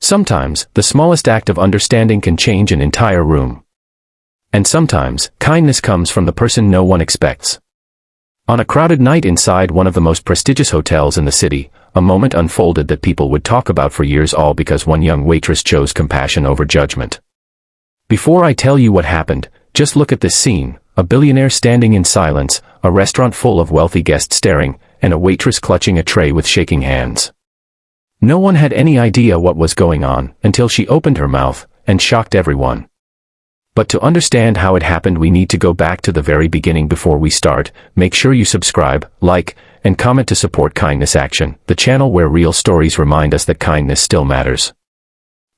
Sometimes, the smallest act of understanding can change an entire room. And sometimes, kindness comes from the person no one expects. On a crowded night inside one of the most prestigious hotels in the city, a moment unfolded that people would talk about for years, all because one young waitress chose compassion over judgment. Before I tell you what happened, just look at this scene: a billionaire standing in silence, a restaurant full of wealthy guests staring, and a waitress clutching a tray with shaking hands. No one had any idea what was going on until she opened her mouth and shocked everyone. But to understand how it happened, we need to go back to the very beginning. Before we start, make sure you subscribe, like, and comment to support Kindness Action, the channel where real stories remind us that kindness still matters.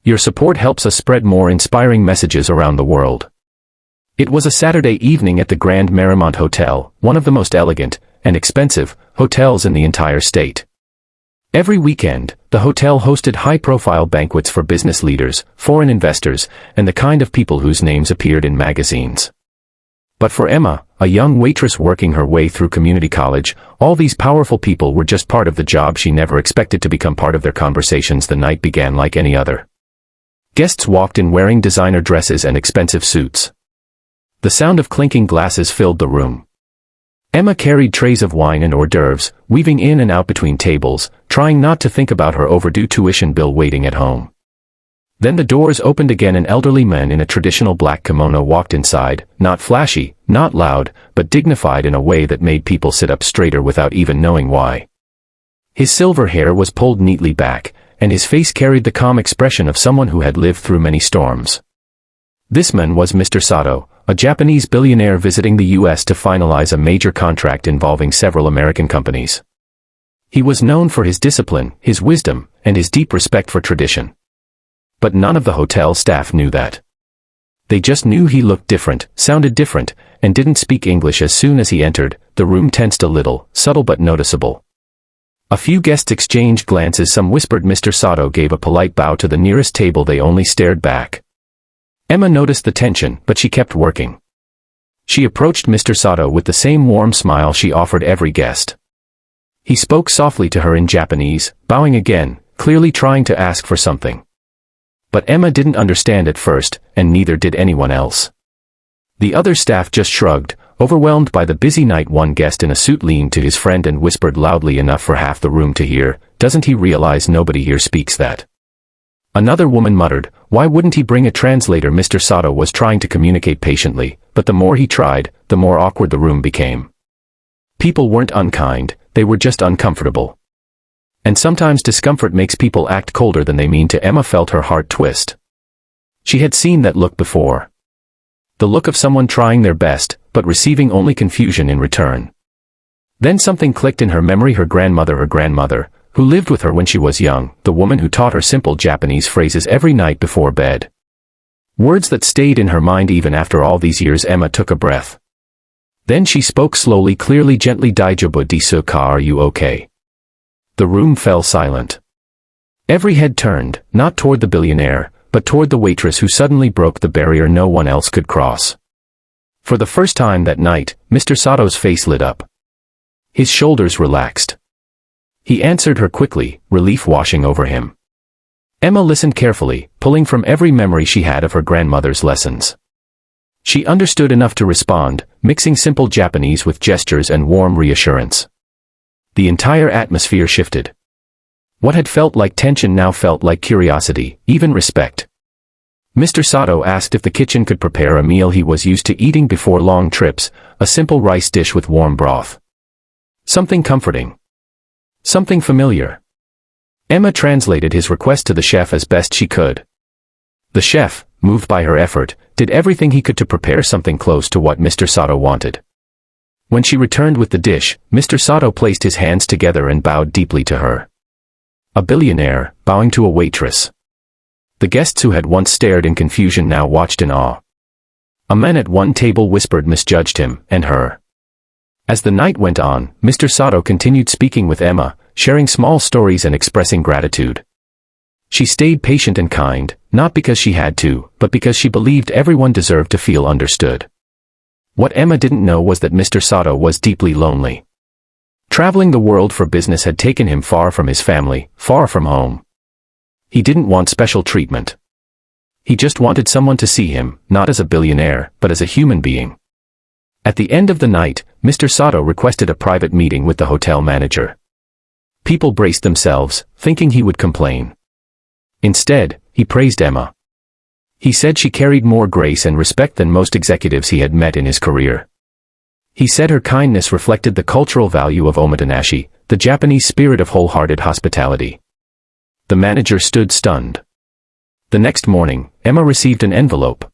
Your support helps us spread more inspiring messages around the world. It was a Saturday evening at the Grand Marymount Hotel, one of the most elegant and expensive hotels in the entire state. Every weekend, the hotel hosted high-profile banquets for business leaders, foreign investors, and the kind of people whose names appeared in magazines. But for Emma, a young waitress working her way through community college, all these powerful people were just part of the job. She never expected to become part of their conversations. The night began like any other. Guests walked in wearing designer dresses and expensive suits. The sound of clinking glasses filled the room. Emma carried trays of wine and hors d'oeuvres, weaving in and out between tables, trying not to think about her overdue tuition bill waiting at home. Then the doors opened again. An elderly man in a traditional black kimono walked inside, not flashy, not loud, but dignified in a way that made people sit up straighter without even knowing why. His silver hair was pulled neatly back, and his face carried the calm expression of someone who had lived through many storms. This man was Mr. Sato, a Japanese billionaire visiting the U.S. to finalize a major contract involving several American companies. He was known for his discipline, his wisdom, and his deep respect for tradition. But none of the hotel staff knew that. They just knew he looked different, sounded different, and didn't speak English. As soon as he entered, the room tensed a little, subtle but noticeable. A few guests exchanged glances. Some whispered. Mr. Sato gave a polite bow to the nearest table. They only stared back. Emma noticed the tension, but she kept working. She approached Mr. Sato with the same warm smile she offered every guest. He spoke softly to her in Japanese, bowing again, clearly trying to ask for something. But Emma didn't understand at first, and neither did anyone else. The other staff just shrugged, overwhelmed by the busy night. One guest in a suit leaned to his friend and whispered loudly enough for half the room to hear, "Doesn't he realize nobody here speaks that?" Another woman muttered, "Why wouldn't he bring a translator?" Mr. Sato was trying to communicate patiently, but the more he tried, the more awkward the room became. People weren't unkind, they were just uncomfortable. And sometimes discomfort makes people act colder than they mean to. Emma felt her heart twist. She had seen that look before. The look of someone trying their best, but receiving only confusion in return. Then something clicked in her memory. Her grandmother, who lived with her when she was young, the woman who taught her simple Japanese phrases every night before bed. Words that stayed in her mind even after all these years. Emma took a breath. Then she spoke slowly, clearly, gently, "Daijoubu desu ka? Are you okay?" The room fell silent. Every head turned, not toward the billionaire, but toward the waitress who suddenly broke the barrier no one else could cross. For the first time that night, Mr. Sato's face lit up. His shoulders relaxed. He answered her quickly, relief washing over him. Emma listened carefully, pulling from every memory she had of her grandmother's lessons. She understood enough to respond, mixing simple Japanese with gestures and warm reassurance. The entire atmosphere shifted. What had felt like tension now felt like curiosity, even respect. Mr. Sato asked if the kitchen could prepare a meal he was used to eating before long trips, a simple rice dish with warm broth. Something comforting. Something familiar. Emma translated his request to the chef as best she could. The chef, moved by her effort, did everything he could to prepare something close to what Mr. Sato wanted. When she returned with the dish, Mr. Sato placed his hands together and bowed deeply to her. A billionaire, bowing to a waitress. The guests who had once stared in confusion now watched in awe. A man at one table whispered misjudged him, and her. As the night went on, Mr. Sato continued speaking with Emma, sharing small stories and expressing gratitude. She stayed patient and kind, not because she had to, but because she believed everyone deserved to feel understood. What Emma didn't know was that Mr. Sato was deeply lonely. Traveling the world for business had taken him far from his family, far from home. He didn't want special treatment. He just wanted someone to see him, not as a billionaire, but as a human being. At the end of the night, Mr. Sato requested a private meeting with the hotel manager. People braced themselves, thinking he would complain. Instead, he praised Emma. He said she carried more grace and respect than most executives he had met in his career. He said her kindness reflected the cultural value of omotenashi, the Japanese spirit of wholehearted hospitality. The manager stood stunned. The next morning, Emma received an envelope.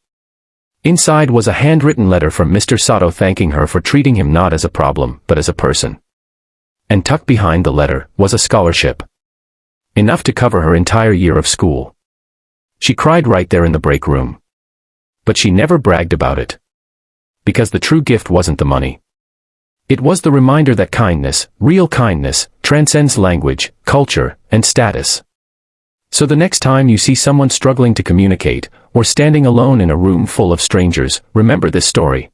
Inside was a handwritten letter from Mr. Sato thanking her for treating him not as a problem, but as a person. And tucked behind the letter was a scholarship. Enough to cover her entire year of school. She cried right there in the break room. But she never bragged about it. Because the true gift wasn't the money. It was the reminder that kindness, real kindness, transcends language, culture, and status. So the next time you see someone struggling to communicate, or standing alone in a room full of strangers, remember this story.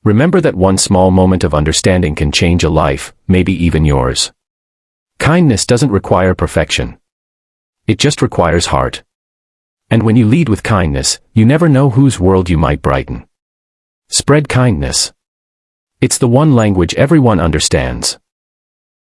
Remember that one small moment of understanding can change a life, maybe even yours. Kindness doesn't require perfection. It just requires heart. And when you lead with kindness, you never know whose world you might brighten. Spread kindness. It's the one language everyone understands.